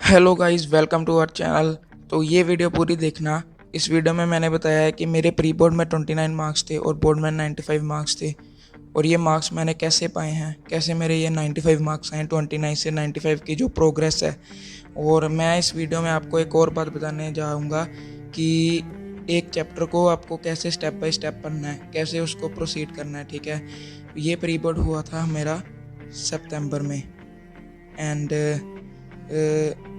Hello guys, welcome to our channel. तो ये video पूरी देखना। इस वीडियो में मैंने बताया है कि मेरे प्री बोर्ड में 29 मार्क्स थे और बोर्ड में 95 मार्क्स थे, और ये मार्क्स मैंने कैसे पाए हैं, कैसे मेरे ये 95 मार्क्स हैं 29 से 95 की जो प्रोग्रेस है। और मैं इस वीडियो में आपको एक और बात बताने जाऊँगा कि एक चैप्टर को आपको कैसे स्टेप बाय स्टेप पढ़ना है, कैसे उसको प्रोसीड करना है। ठीक है, ये प्री बोर्ड हुआ था मेरा सितंबर में, एंड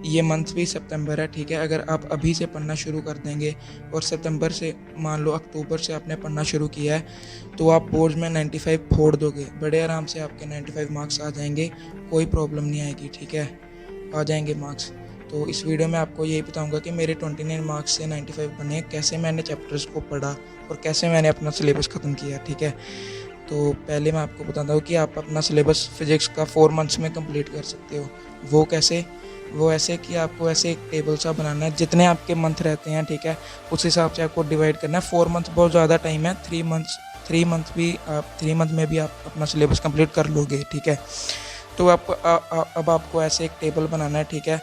ये मंथ भी सितंबर है। ठीक है, अगर आप अभी से पढ़ना शुरू कर देंगे और सितंबर से, मान लो अक्टूबर से आपने पढ़ना शुरू किया है, तो आप बोर्ड में 95 फोड़ दोगे, बड़े आराम से आपके 95 मार्क्स आ जाएंगे, कोई प्रॉब्लम नहीं आएगी। ठीक है, आ जाएंगे मार्क्स। तो इस वीडियो में आपको यही बताऊंगा कि मेरे 29 मार्क्स से 95 बने, कैसे मैंने चैप्टर्स को पढ़ा और कैसे मैंने अपना सिलेबस ख़त्म किया। ठीक है, तो पहले मैं आपको बताता हूँ कि आप अपना सिलेबस फिज़िक्स का 4 मंथ्स में कंप्लीट कर सकते हो। वो कैसे? वो ऐसे कि आपको ऐसे एक टेबल सा बनाना है, जितने आपके मंथ रहते हैं, ठीक है, उस हिसाब से आपको डिवाइड करना है। 4 मंथ बहुत ज़्यादा टाइम है, 3 मंथ भी आप 3 मंथ में भी आप अपना सिलेबस कंप्लीट कर लोगे। ठीक है, तो आपको अब आपको ऐसे एक टेबल बनाना है। ठीक है,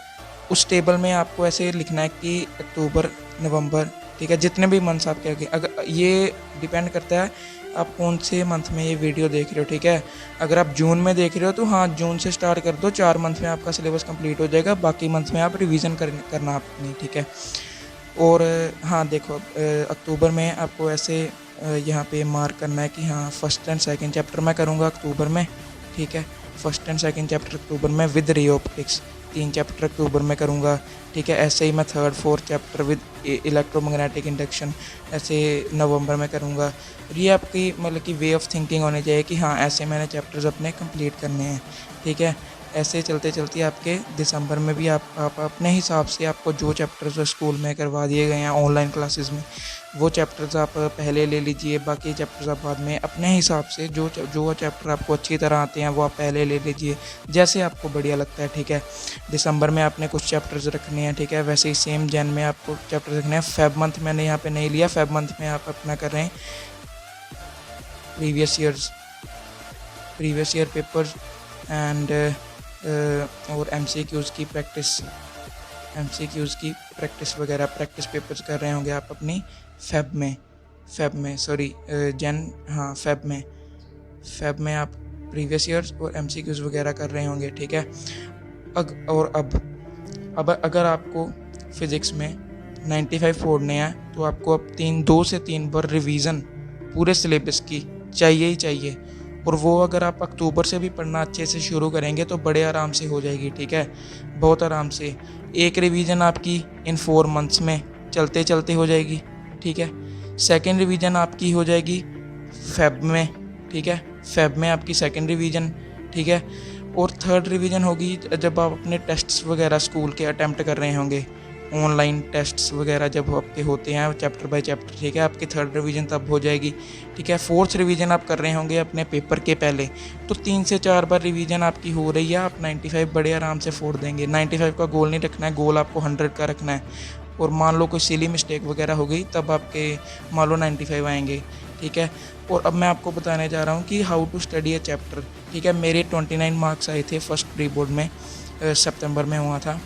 उस टेबल में आपको ऐसे लिखना है कि अक्टूबर, नवंबर, ठीक है, जितने भी मंथ्स आपके आगे, अगर ये डिपेंड करता है आप कौन से मंथ में ये वीडियो देख रहे हो। ठीक है, अगर आप जून में देख रहे हो तो हाँ, जून से स्टार्ट कर दो, 4 मंथ में आपका सिलेबस कंप्लीट हो जाएगा, बाकी मंथ में आप रिवीजन करना अपनी। ठीक है, और हाँ देखो, अक्टूबर में आपको ऐसे यहाँ पे मार्क करना है कि हाँ, फर्स्ट एंड सेकंड चैप्टर मैं करूँगा अक्टूबर में। ठीक है, फर्स्ट एंड सेकंड चैप्टर अक्टूबर में विद रे ऑप्टिक्स, 3 चैप्टर अक्टूबर में करूँगा। ठीक है, ऐसे ही मैं third fourth chapter with electromagnetic induction ऐसे नवंबर में करूँगा। और ये आपकी मतलब कि वे ऑफ थिंकिंग होनी चाहिए कि हाँ, ऐसे मैंने चैप्टर्स अपने कंप्लीट करने हैं। ठीक है, ऐसे चलते चलते आपके दिसंबर में भी आप अपने हिसाब से, आपको जो चैप्टर्स स्कूल में करवा दिए गए हैं ऑनलाइन क्लासेस में, वो चैप्टर्स आप पहले ले लीजिए, बाकी चैप्टर्स आप बाद में अपने हिसाब से, जो चैप्टर आपको अच्छी तरह आते हैं वो आप पहले ले लीजिए, जैसे आपको बढ़िया लगता है। ठीक है, दिसंबर में आपने कुछ चैप्टर्स रखने हैं। ठीक है, वैसे ही सेम जन में आपको चैप्टर्स रखने हैं। फेब मंथ मैंने यहाँ पे नहीं लिया, फेब मंथ में आप अपना कर रहे हैं प्रीवियस ईयर पेपर्स एंड और एमसीक्यूज़ की प्रैक्टिस वगैरह, प्रैक्टिस पेपर्स कर रहे होंगे आप अपनी फेब में सॉरी फेब में आप प्रीवियस ईयर्स और एमसीक्यूज़ वगैरह कर रहे होंगे। ठीक है, और अब अगर आपको फिज़िक्स में 95 फोड़ने हैं तो आपको अब 2 से 3 बार रिवीजन पूरे सिलेबस की चाहिए ही चाहिए। और वो अगर आप अक्टूबर से भी पढ़ना अच्छे से शुरू करेंगे तो बड़े आराम से हो जाएगी। ठीक है, बहुत आराम से एक रिवीजन आपकी इन 4 मंथ्स में चलते चलते हो जाएगी। ठीक है, सेकेंड रिवीजन आपकी हो जाएगी फेब में। ठीक है, फेब में आपकी सेकेंड रिवीजन। ठीक है, और थर्ड रिवीजन होगी जब आप अपने टेस्ट्स वगैरह स्कूल के अटैम्प्ट कर रहे होंगे, ऑनलाइन टेस्ट्स वगैरह जब आपके होते हैं चैप्टर बाय चैप्टर। ठीक है, आपकी थर्ड रिवीजन तब हो जाएगी। ठीक है, फोर्थ रिवीजन आप कर रहे होंगे अपने पेपर के पहले, तो 3 से 4 बार रिवीजन आपकी हो रही है, आप 95 बड़े आराम से फोड़ देंगे। 95 का गोल नहीं रखना है, गोल आपको 100 का रखना है। और मान लो कोई सिली मिस्टेक वगैरह हो गई, तब आपके मान लो 95 आएंगे। ठीक है, और अब मैं आपको बताने जा रहा हूँ कि how to study a chapter. ठीक है, मेरे 29 मार्क्स आए थे फर्स्ट प्री बोर्ड में, सितंबर में हुआ था।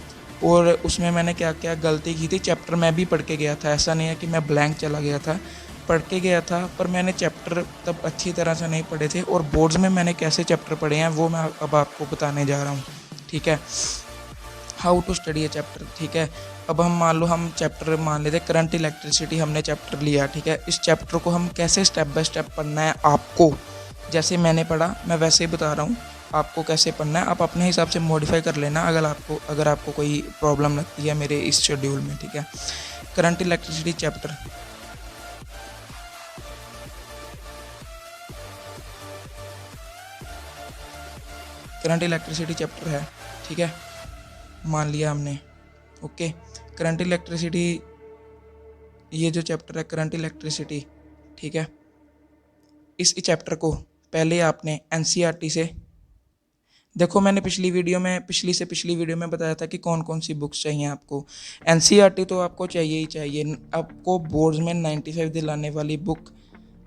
और उसमें मैंने क्या क्या गलती की थी, चैप्टर मैं भी पढ़ के गया था, ऐसा नहीं है कि मैं ब्लैंक चला गया था, पढ़ के गया था, पर मैंने चैप्टर तब अच्छी तरह से नहीं पढ़े थे। और बोर्ड्स में मैंने कैसे चैप्टर पढ़े हैं वो मैं अब आपको बताने जा रहा हूँ। ठीक है, how to study a chapter. ठीक है, अब हम मान लो हम चैप्टर मान लेते करंट इलेक्ट्रिसिटी, हमने चैप्टर लिया। ठीक है, इस चैप्टर को हम कैसे स्टेप बाय स्टेप पढ़ना है, आपको जैसे मैंने पढ़ा मैं वैसे ही बता रहा हूँ, आपको कैसे पढ़ना है। आप अपने हिसाब से मॉडिफाई कर लेना अगर आपको कोई प्रॉब्लम लगती है मेरे इस शेड्यूल में। ठीक है, current electricity chapter, current electricity chapter है। ठीक है, मान लिया हमने, ओके। करंट इलेक्ट्रिसिटी, ये जो चैप्टर है करंट इलेक्ट्रिसिटी, ठीक है, इस चैप्टर को पहले आपने एनसीईआरटी से, देखो मैंने पिछली पिछली वीडियो में बताया था कि कौन कौन सी बुक्स चाहिए आपको। एनसीईआरटी तो आपको चाहिए ही चाहिए, आपको बोर्ड्स में 95 दिलाने वाली बुक।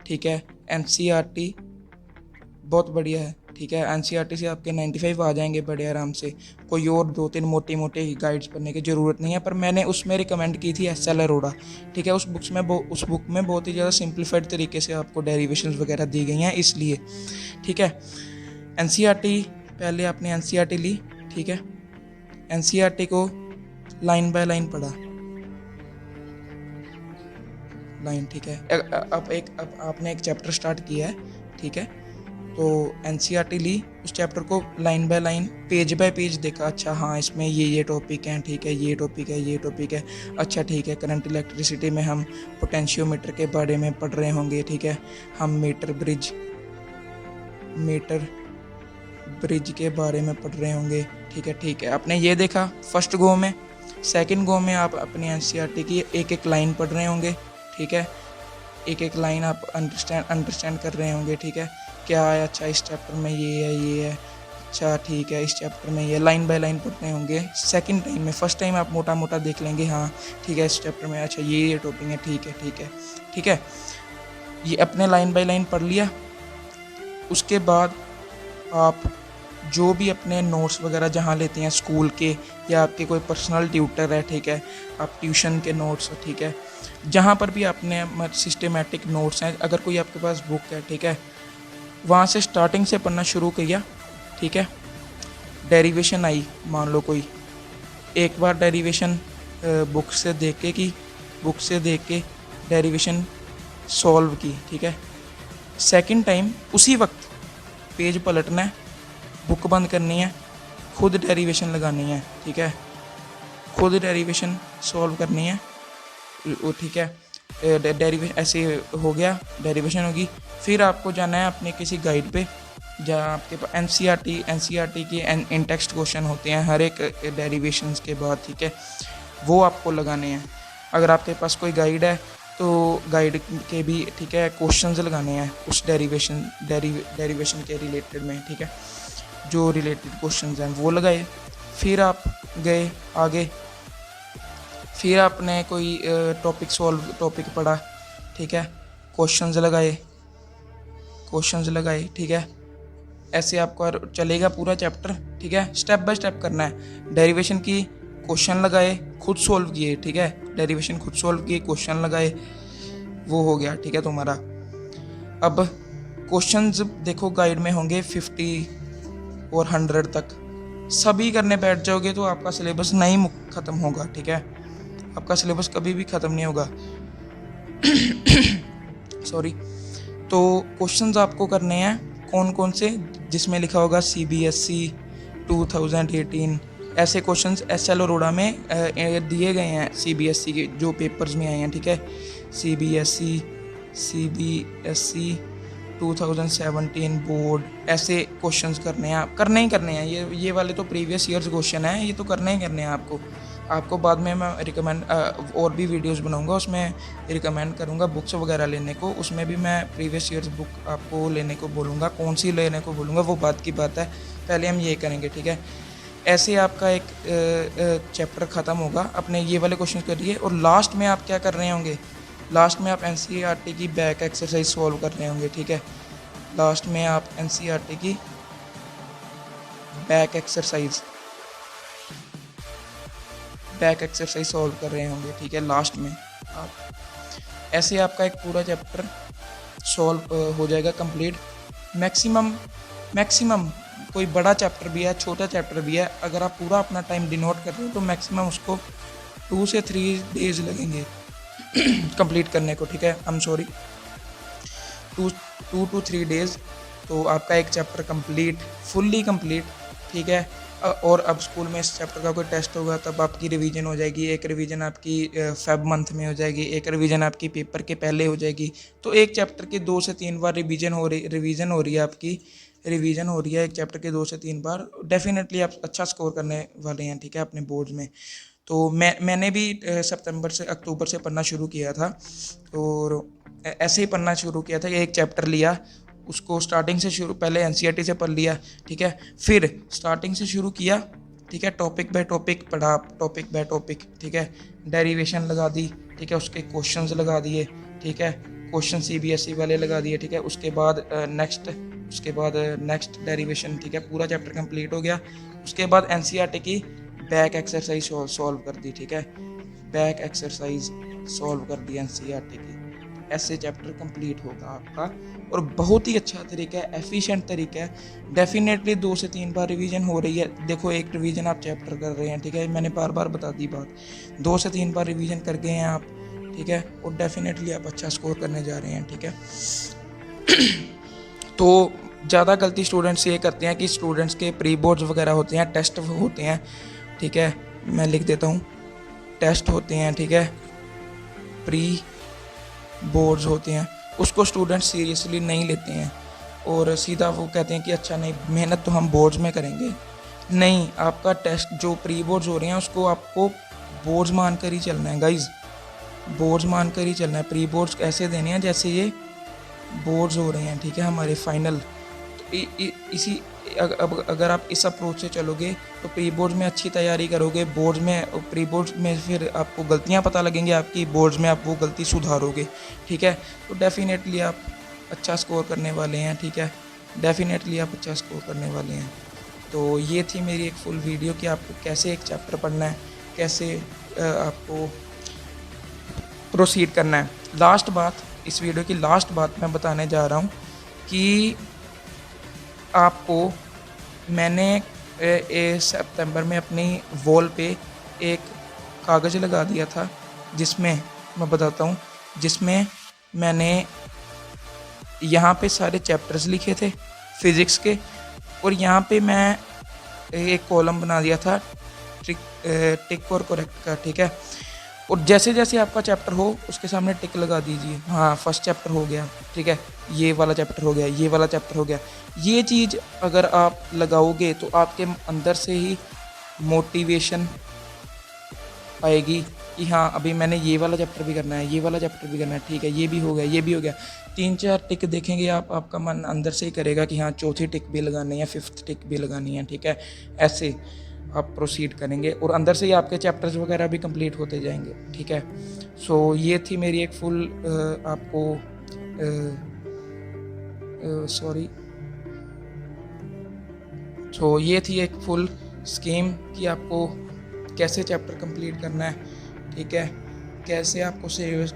ठीक है, एनसीईआरटी बहुत बढ़िया है, ठीक है। एनसीईआरटी से आपके 95 आ जाएंगे बड़े आराम से। कोई और 2-3 मोटी मोटे गाइड्स पढ़ने की ज़रूरत नहीं है। पर मैंने उसमें रिकमेंड की थी एस एल अरोड़ा, ठीक है। उस बुक में बहुत ही ज़्यादा सिंप्लीफाइड तरीके से आपको डेरिवेशंस वगैरह दी गई हैं, इसलिए, ठीक है। एनसीईआरटी, पहले आपने एनसीईआरटी ली, ठीक है। एनसीईआरटी को लाइन बाय लाइन पढ़ा, लाइन, ठीक है। अब आपने एक चैप्टर स्टार्ट किया है, ठीक है। तो एनसीईआरटी ली, उस चैप्टर को line by line, page bye page देखा। अच्छा हाँ, इसमें ये टॉपिक हैं, ठीक है, ये टॉपिक है, ये टॉपिक है। अच्छा ठीक है, करंट इलेक्ट्रिसिटी में हम पोटेंशियोमीटर के बारे में पढ़ रहे होंगे, ठीक है। हम मीटर ब्रिज के बारे में पढ़ रहे होंगे, ठीक है, ठीक है। आपने ये देखा फर्स्ट गो में। सेकंड गो में आप अपनी एनसीईआरटी की एक एक लाइन पढ़ रहे होंगे, ठीक है। एक एक लाइन आप अंडरस्टैंड कर रहे होंगे, ठीक है। क्या है, अच्छा इस चैप्टर में ये है, अच्छा ठीक है, इस चैप्टर में ये, लाइन बाय लाइन पढ़ रहे होंगे। सेकंड टाइम में, फर्स्ट टाइम आप मोटा मोटा देख लेंगे, हाँ ठीक है, इस चैप्टर में अच्छा ये टॉपिक है, ठीक है, ठीक है, ठीक है। ये अपने लाइन बाय लाइन पढ़ लिया। उसके बाद आप जो भी अपने नोट्स वगैरह जहाँ लेते हैं स्कूल के, या आपके कोई पर्सनल ट्यूटर है, ठीक है, आप ट्यूशन के नोट्स, ठीक है, जहाँ पर भी आपने सिस्टमेटिक नोट्स हैं, अगर कोई आपके पास बुक है, ठीक है, वहाँ से स्टार्टिंग से पढ़ना शुरू किया, ठीक है। डेरिवेशन आई, मान लो कोई एक बार डेरिवेशन बुक से देख के डेरिवेशन सॉल्व की, ठीक है। सेकंड टाइम उसी वक्त पेज पलटना है, बुक बंद करनी है, खुद डेरिवेशन लगानी है, ठीक है, खुद डेरिवेशन सॉल्व करनी है, ठीक है। डेरिवेशन ऐसे हो गया, डेरिवेशन होगी। फिर आपको जाना है अपने किसी गाइड पे, जहाँ आपके पास एनसीईआरटी के इन टेक्स्ट क्वेश्चन होते हैं हर एक डेरिवेशंस के बाद, ठीक है, वो आपको लगाने हैं। अगर आपके पास कोई गाइड है तो गाइड के भी, ठीक है, क्वेश्चंस लगाने हैं उस डेरिवेशन के रिलेटेड में, ठीक है, जो रिलेटेड क्वेश्चंस हैं वो लगाए। फिर आप गए आगे, फिर आपने कोई टॉपिक पढ़ा, ठीक है, क्वेश्चंस लगाए, ठीक है। ऐसे आपका चलेगा पूरा चैप्टर, ठीक है। स्टेप बाय स्टेप करना है। डेरिवेशन की क्वेश्चन लगाए, खुद सॉल्व किए, ठीक है, डेरिवेशन खुद सॉल्व किए, क्वेश्चन लगाए, वो हो गया, ठीक है तुम्हारा। अब क्वेश्चंस देखो गाइड में होंगे 50 और 100 तक, सभी करने बैठ जाओगे तो आपका सिलेबस नहीं ख़त्म होगा, ठीक है, आपका सिलेबस कभी भी ख़त्म नहीं होगा। सॉरी। तो क्वेश्चंस आपको करने हैं कौन कौन से, जिसमें लिखा होगा CBSE 2018, ऐसे क्वेश्चंस एसएल अरोड़ा में दिए गए हैं, CBSE के जो पेपर्स में आए हैं, ठीक है। CBSE 2017 बोर्ड, ऐसे क्वेश्चंस करने हैं, आप करने हैं। ये वाले तो प्रीवियस ईयर्स क्वेश्चन हैं, ये तो करने हैं आपको बाद में मैं रिकमेंड और भी वीडियोस बनाऊंगा, उसमें रिकमेंड करूंगा बुक्स वगैरह लेने को, उसमें भी मैं प्रीवियस ईयर्स बुक आपको लेने को बोलूँगा, कौन सी लेने को बोलूँगा वो बात की बात है, पहले हम ये करेंगे, ठीक है। ऐसे आपका एक चैप्टर ख़त्म होगा, अपने ये वाले क्वेश्चन करिए, और लास्ट में आप क्या कर रहे होंगे, लास्ट में आप एनसीईआरटी की बैक एक्सरसाइज सॉल्व कर रहे होंगे, ठीक है। लास्ट में आप एनसीईआरटी की बैक एक्सरसाइज सॉल्व कर रहे होंगे, ठीक है, लास्ट में आप। ऐसे आपका एक पूरा चैप्टर सॉल्व हो जाएगा कंप्लीट। मैक्सिमम कोई बड़ा चैप्टर भी है, छोटा चैप्टर भी है, अगर आप पूरा अपना टाइम डिनोट कर रहे हो तो मैक्सिमम उसको 2 से 3 डेज लगेंगे कंप्लीट करने को, ठीक है। 2 to 3 डेज, तो आपका एक चैप्टर फुल्ली कंप्लीट, ठीक है। और अब स्कूल में इस चैप्टर का कोई टेस्ट होगा तब आपकी रिवीजन हो जाएगी, एक रिवीजन आपकी फेब मंथ में हो जाएगी, एक रिवीजन आपकी पेपर के पहले हो जाएगी। तो एक चैप्टर की 2 से 3 बार रिवीजन हो रही है एक चैप्टर के 2 से 3 बार, डेफिनेटली आप अच्छा स्कोर करने वाले हैं, ठीक है, अपने बोर्ड्स में। तो मैंने भी अक्टूबर से पढ़ना शुरू किया था, और ऐसे ही पढ़ना शुरू किया था कि एक चैप्टर लिया, उसको स्टार्टिंग से शुरू, पहले एनसीईआरटी से पढ़ लिया, ठीक है, फिर स्टार्टिंग से शुरू किया, ठीक है, टॉपिक बाय टॉपिक पढ़ा, ठीक है, डेरिवेशन लगा दी, ठीक है, उसके क्वेश्चंस लगा दिए, ठीक है, क्वेश्चन CBSE वाले लगा दिए, ठीक है। उसके बाद नेक्स्ट डेरिवेशन, ठीक है, पूरा चैप्टर कंप्लीट हो गया। उसके बाद NCERT की बैक एक्सरसाइज सॉल्व कर दी, ठीक है, बैक एक्सरसाइज सॉल्व कर दी NCERT की। ऐसे चैप्टर कंप्लीट होगा आपका, और बहुत ही अच्छा तरीका है, एफिशिएंट तरीका है। डेफिनेटली 2 से 3 बार रिवीजन हो रही है। देखो, एक रिवीजन आप चैप्टर कर रहे हैं, ठीक है, मैंने बार बार बता दी बात, 2 से 3 बार रिवीजन कर गए हैं आप, ठीक है, और डेफिनेटली आप अच्छा स्कोर करने जा रहे हैं, ठीक है। तो ज़्यादा गलती स्टूडेंट्स ये करते हैं कि स्टूडेंट्स के प्री बोर्ड्स वगैरह होते हैं, टेस्ट होते हैं, ठीक है, मैं लिख देता हूँ, टेस्ट होते हैं, ठीक है, प्री बोर्ड्स होते हैं, उसको स्टूडेंट सीरियसली नहीं लेते हैं और सीधा वो कहते हैं कि अच्छा नहीं, मेहनत तो हम बोर्ड्स में करेंगे। नहीं, आपका टेस्ट जो प्री बोर्ड्स हो रहे हैं उसको आपको बोर्ड्स मान कर ही चलना है गाइज, बोर्ड्स मान कर ही चलना है। प्री बोर्ड्स ऐसे देने हैं जैसे ये बोर्ड्स हो रहे हैं, ठीक है, हमारे फाइनल। तो इसी अगर आप इस अप्रोच से चलोगे तो प्री बोर्ड्स में अच्छी तैयारी करोगे, बोर्ड्स में, प्री बोर्ड्स में फिर आपको गलतियां पता लगेंगी आपकी, बोर्ड्स में आप वो गलती सुधारोगे, ठीक है। तो डेफिनेटली आप अच्छा स्कोर करने वाले हैं, ठीक है, डेफिनेटली आप अच्छा स्कोर करने वाले हैं। तो ये थी मेरी एक फुल वीडियो कि आपको कैसे एक चैप्टर पढ़ना है, कैसे आपको प्रोसीड करना है। लास्ट बात, इस वीडियो की लास्ट बात मैं बताने जा रहा हूँ कि आपको मैंने सितंबर में अपनी वॉल पे एक कागज़ लगा दिया था, जिसमें मैं बताता हूँ, जिसमें मैंने यहाँ पे सारे चैप्टर्स लिखे थे फिज़िक्स के, और यहाँ पे मैं एक कॉलम बना दिया था टिक और करेक्ट का, ठीक है। और जैसे जैसे आपका चैप्टर हो उसके सामने टिक लगा दीजिए, हाँ फर्स्ट चैप्टर हो गया, ठीक है, ये वाला चैप्टर हो गया, ये वाला चैप्टर हो गया। ये चीज़ अगर आप लगाओगे तो आपके अंदर से ही मोटिवेशन आएगी कि हाँ अभी मैंने ये वाला चैप्टर भी करना है, ये वाला चैप्टर भी करना है, ठीक है, ये भी हो गया, ये भी हो गया। 3-4 टिक देखेंगे आप, आपका मन अंदर से ही करेगा कि हाँ चौथी टिक भी लगानी है, 5th टिक भी लगानी है, ठीक है। ऐसे आप प्रोसीड करेंगे और अंदर से ही आपके चैप्टर्स वगैरह भी कंप्लीट होते जाएंगे, ठीक है। सो ये थी मेरी एक फुल आपको ये थी एक फुल स्कीम कि आपको कैसे चैप्टर कंप्लीट करना है, ठीक है, कैसे आपको सिलेबस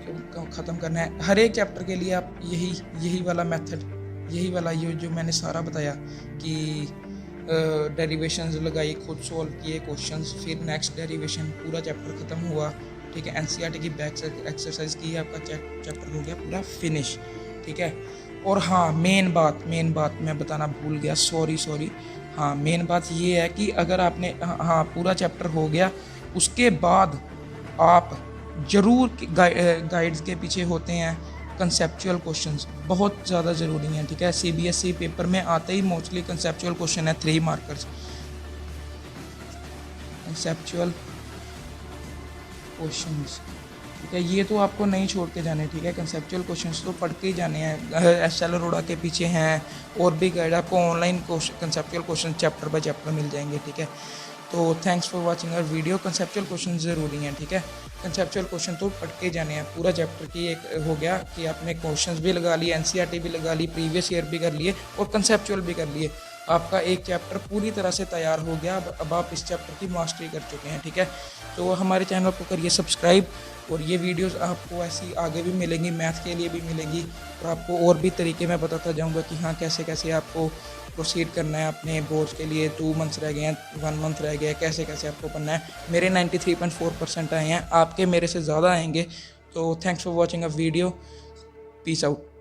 ख़त्म करना है। हर एक चैप्टर के लिए आप यही वाला मेथड, यही वाला ये जो मैंने सारा बताया कि डेरिवेशंस लगाई, खुद सॉल्व किए क्वेश्चंस, फिर नेक्स्ट डेरिवेशन, पूरा चैप्टर ख़त्म हुआ, ठीक है। NCERT की बैक एक्सरसाइज की, आपका चैप्टर हो गया पूरा फिनिश, ठीक है। और हाँ, मेन बात मैं बताना भूल गया, सॉरी, हाँ मेन बात ये है कि अगर आपने हाँ पूरा चैप्टर हो गया, उसके बाद आप ज़रूर गाइड्स के पीछे होते हैं कंसेप्चुअल क्वेश्चंस, बहुत ज़्यादा ज़रूरी हैं, ठीक है। CBSE पेपर में आते ही मोस्टली कंसेप्चुअल क्वेश्चन है, 3 मार्कर्स कंसेप्चुअल क्वेश्चंस, ठीक है। ये तो आपको नहीं छोड़ के जाने, ठीक है, कंसेप्चुअल क्वेश्चंस तो पढ़ के ही जाने हैं। SL अरोड़ा के पीछे हैं और भी गाइड, आपको online conceptual question chapter by chapter मिल जाएंगे, ठीक है। तो thanks for watching our video. Conceptual question ज़रूरी हैं, ठीक है, कंसेप्चुअल क्वेश्चन तो पढ़ के जाने हैं। पूरा चैप्टर की एक हो गया कि आपने क्वेश्चंस भी लगा लिए, NCERT भी लगा ली, प्रीवियस ईयर भी कर लिए और कंसेप्चुअल भी कर लिए। आपका एक चैप्टर पूरी तरह से तैयार हो गया, अब आप इस चैप्टर की मास्टरी कर चुके हैं, ठीक है। तो हमारे चैनल को करिए सब्सक्राइब, और ये वीडियोस आपको ऐसी आगे भी मिलेंगी, मैथ के लिए भी मिलेंगी, और आपको और भी तरीके मैं बताता जाऊंगा कि हाँ कैसे कैसे आपको प्रोसीड करना है अपने बोर्ड्स के लिए। 2 मंथ्स रह गए हैं, 1 मंथ रह गया है, कैसे कैसे आपको पढ़ना है। मेरे 93.4% आए हैं, आपके मेरे से ज़्यादा आएंगे। तो thanks for watching a video, peace out.